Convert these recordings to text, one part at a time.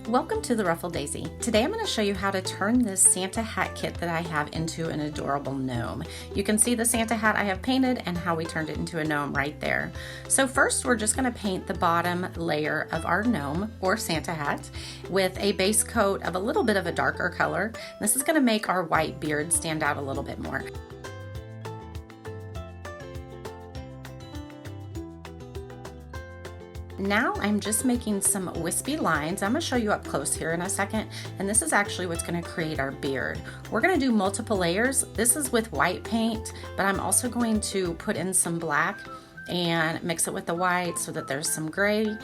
Welcome to the Ruffled Daisy. Today I'm going to show you how to turn this Santa hat kit that I have into an adorable gnome. You can see the Santa hat I have painted and how we turned it into a gnome right there. So first we're just going to paint the bottom layer of our gnome or Santa hat with a base coat of a little bit of a darker color. This is going to make our white beard stand out a little bit more. Now I'm just making some wispy lines. I'm going to show you up close here in a second, and this is actually what's going to create our beard. We're going to do multiple layers. This is with white paint, but I'm also going to put in some black and mix it with the white so that there's some gray.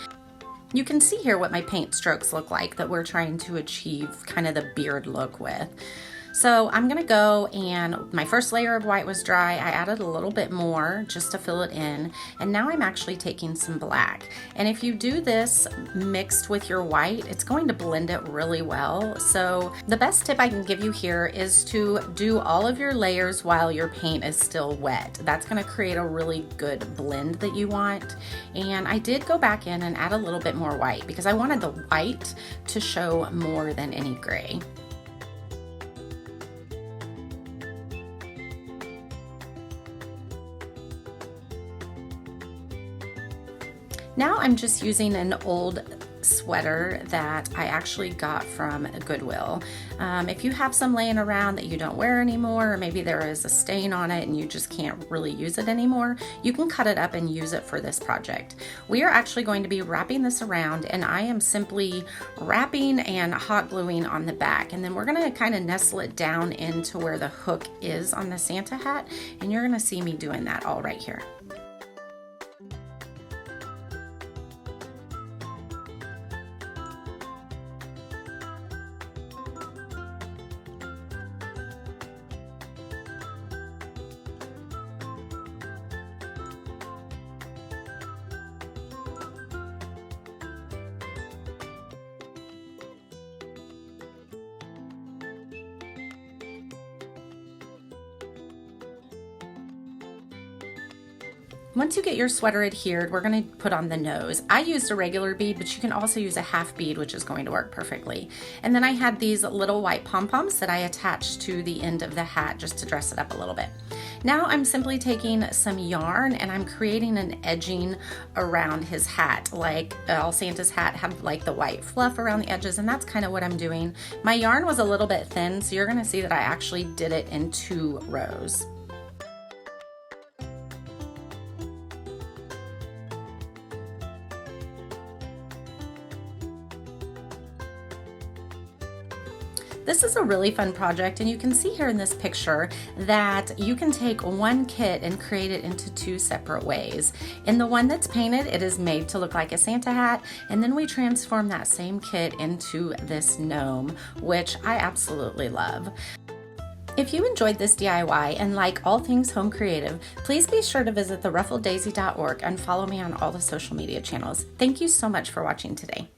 You can see here what my paint strokes look like that we're trying to achieve kind of the beard look with. So I'm gonna go, and my first layer of white was dry. I added a little bit more just to fill it in, and now I'm actually taking some black. And if you do this mixed with your white, it's going to blend it really well. So the best tip I can give you here is to do all of your layers while your paint is still wet. That's gonna create a really good blend that you want. And I did go back in and add a little bit more white because I wanted the white to show more than any gray. Now I'm just using an old sweater that I actually got from Goodwill. If you have some laying around that you don't wear anymore, or maybe there is a stain on it and you just can't really use it anymore, you can cut it up and use it for this project. We are actually going to be wrapping this around, and I am simply wrapping and hot gluing on the back, and then we're going to kind of nestle it down into where the hook is on the Santa hat, and you're going to see me doing that all right here. Once you get your sweater adhered, we're going to put on the nose. I used a regular bead, but you can also use a half bead, which is going to work perfectly. And then I had these little white pom-poms that I attached to the end of the hat just to dress it up a little bit. Now I'm simply taking some yarn and I'm creating an edging around his hat. Like all Santa's hat had like the white fluff around the edges, and that's kind of what I'm doing. My yarn was a little bit thin, so you're going to see that I actually did it in 2 rows. This is a really fun project, and you can see here in this picture that you can take one kit and create it into 2 separate ways. In the one that's painted, it is made to look like a Santa hat, and then we transform that same kit into this gnome, which I absolutely love. If you enjoyed this DIY and like all things home creative, please be sure to visit theruffleddaisy.org and follow me on all the social media channels. Thank you so much for watching today.